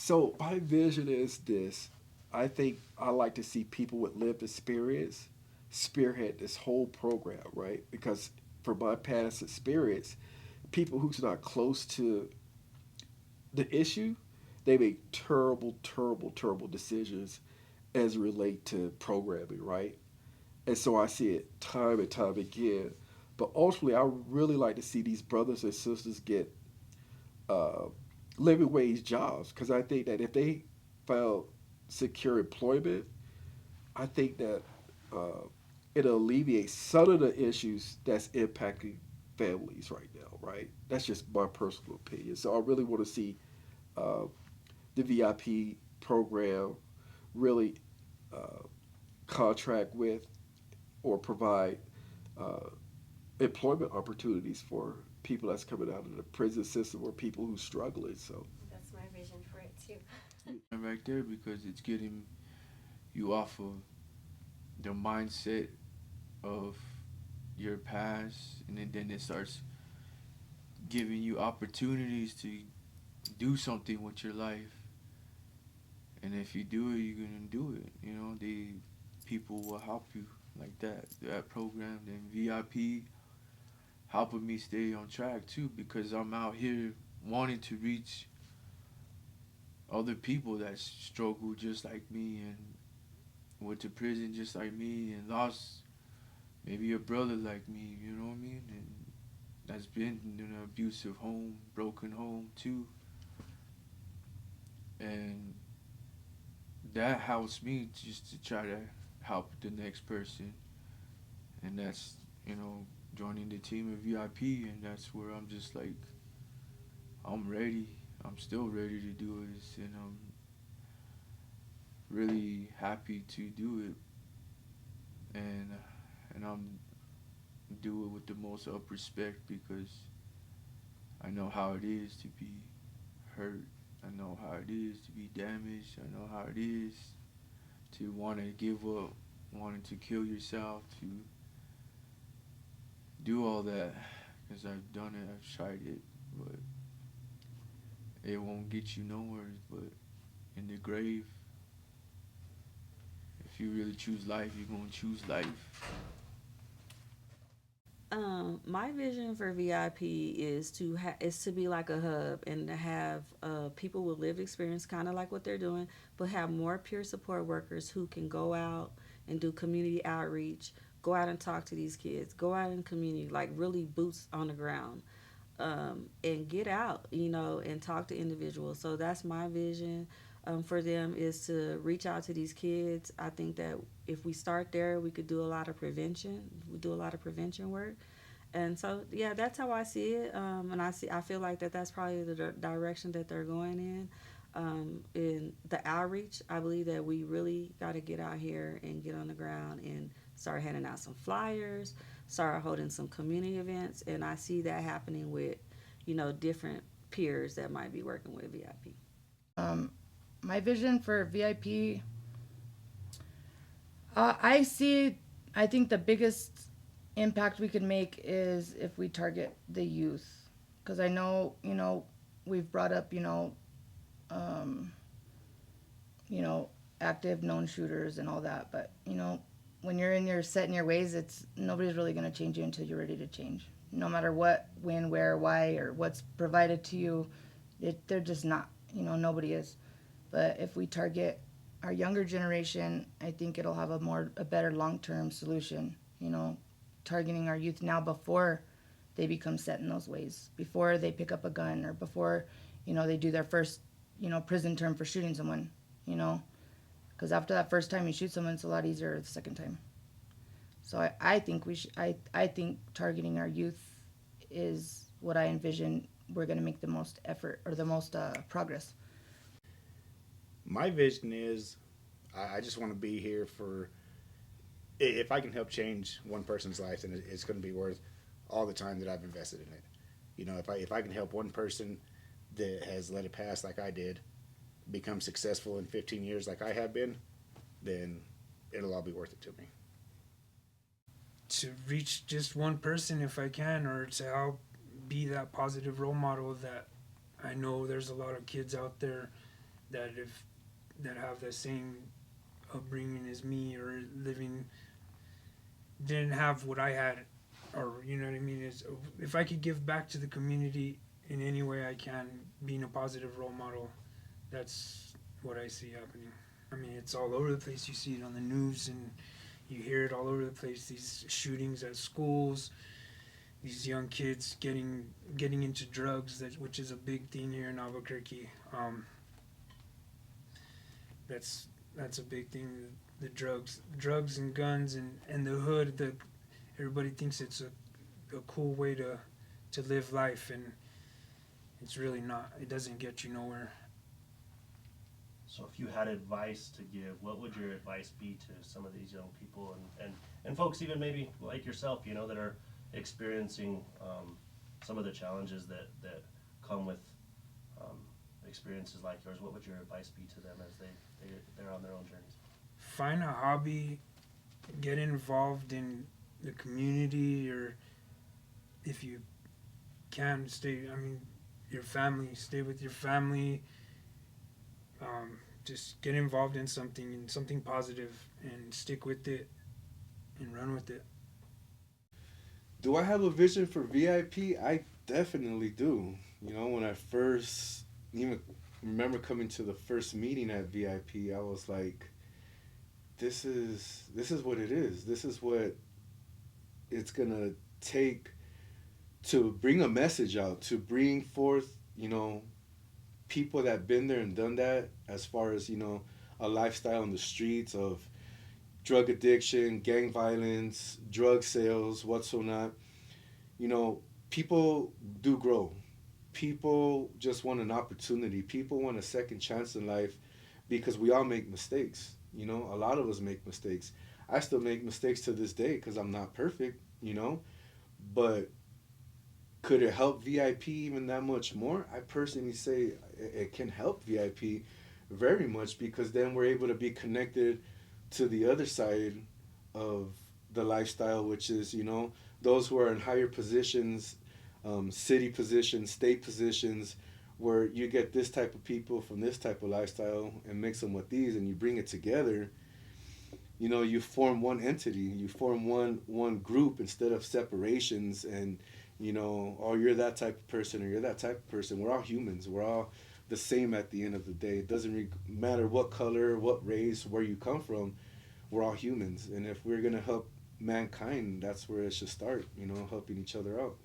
So my vision is this. I think I like to see people with lived experience spearhead this whole program, right? Because from my past experience, people who's not close to the issue, they make terrible, terrible, terrible decisions as relate to programming, right? And so I see it time and time again. But ultimately, I really like to see these brothers and sisters get uh, living wage jobs because I think that if they found secure employment, I think that uh, it'll alleviate some of the issues that's impacting families right now, right? That's just my personal opinion. So I really want to see uh, the VIP program really uh, contract with or provide uh, employment opportunities for people that's coming out of the prison system or people who's struggling. So That's my vision for it too. right there because it's getting you off of the mindset of your past, and then it starts giving you opportunities to do something with your life. And if you do it, you're gonna do it. You know, the people will help you like that. That program, then VIP, helping me stay on track too, because I'm out here wanting to reach other people that struggle just like me and went to prison just like me and lost maybe a brother like me. You know what I mean? And that's been in an abusive home, broken home too, and that helps me just to try to help the next person, and that's joining the team of VIP, and that's where I'm just like I'm ready. I'm still ready to do this, and I'm really happy to do it, and I'm do it with the most up respect because I know how it is to be hurt. I know how it is to be damaged. I know how it is to want to give up, wanting to kill yourself, to do all that because I've done it, I've tried it, but it won't get you nowhere. But in the grave, if you really choose life, you're gonna choose life. My vision for VIP is to be like a hub and to have people with lived experience, kind of like what they're doing, but have more peer support workers who can go out and do community outreach, go out and talk to these kids, go out in community, like really boots on the ground, and get out, and talk to individuals. So that's my vision for them is to reach out to these kids. I think that if we start there, we could do a lot of prevention. We do a lot of prevention work, and so yeah, that's how I see it. And I feel like that's probably the direction that they're going in. In the outreach, I believe that we really got to get out here and get on the ground and start handing out some flyers, start holding some community events, and I see that happening with, different peers that might be working with VIP. My vision for VIP, I see, I think the biggest impact we could make is if we target the youth. Because I know, we've brought up, um, you know, active known shooters and all that. But, when you're in your set in your ways, it's nobody's really going to change you until you're ready to change. No matter what, when, where, why, or what's provided to you, they're just not. Nobody is. But if we target our younger generation, I think it'll have a better long term solution. Targeting our youth now before they become set in those ways, before they pick up a gun, or before they do their first prison term for shooting someone. You know, because after that first time you shoot someone, it's a lot easier the second time. So I think we should. I think targeting our youth is what I envision. We're going to make the most effort or the most progress. My vision is I just want to be here for if I can help change one person's life, then it's going to be worth all the time that I've invested in it. If I can help one person that has let it pass like I did become successful in 15 years like I have been, then it'll all be worth it to me. To reach just one person if I can, or to help be that positive role model that I know there's a lot of kids out there that have the same upbringing as me, or didn't have what I had, or you know what I mean. Is if I could give back to the community in any way I can, being a positive role model, that's what I see happening. I mean, it's all over the place. You see it on the news, and you hear it all over the place. These shootings at schools, these young kids getting into drugs, which is a big thing here in Albuquerque. That's a big thing. The drugs and guns, and the hood. Everybody thinks it's a cool way to live life, and it's really not. It doesn't get you nowhere. So if you had advice to give, what would your advice be to some of these young people and folks even maybe like yourself, you know, that are experiencing some of the challenges that come with experiences like yours? What would your advice be to them as they're on their own journeys? Find a hobby, get involved in the community, or if you can stay, your family, stay with your family. Just get involved in something positive, and stick with it and run with it. Do I have a vision for VIP? I definitely do. You know, when I first even remember coming to the first meeting at VIP, I was like, this is what it is. This is what it's gonna take to bring a message out, to bring forth, you know, people that been there and done that, as far as, you know, a lifestyle in the streets of drug addiction, gang violence, drug sales, what's so not. You know, people do grow. People just want an opportunity. People want a second chance in life, because we all make mistakes. You know, a lot of us make mistakes. I still make mistakes to this day because I'm not perfect, you know. But could it help VIP even that much more? I personally say it can help VIP very much, because then we're able to be connected to the other side of the lifestyle, which is, you know, those who are in higher positions, city positions, state positions, where you get this type of people from this type of lifestyle and mix them with these, and you bring it together. You know, you form one entity, you form one group instead of separations, and you know, oh, you're that type of person or you're that type of person. We're all humans. We're all the same at the end of the day. It doesn't matter what color, what race, where you come from. We're all humans. And if we're going to help mankind, that's where it should start, you know, helping each other out.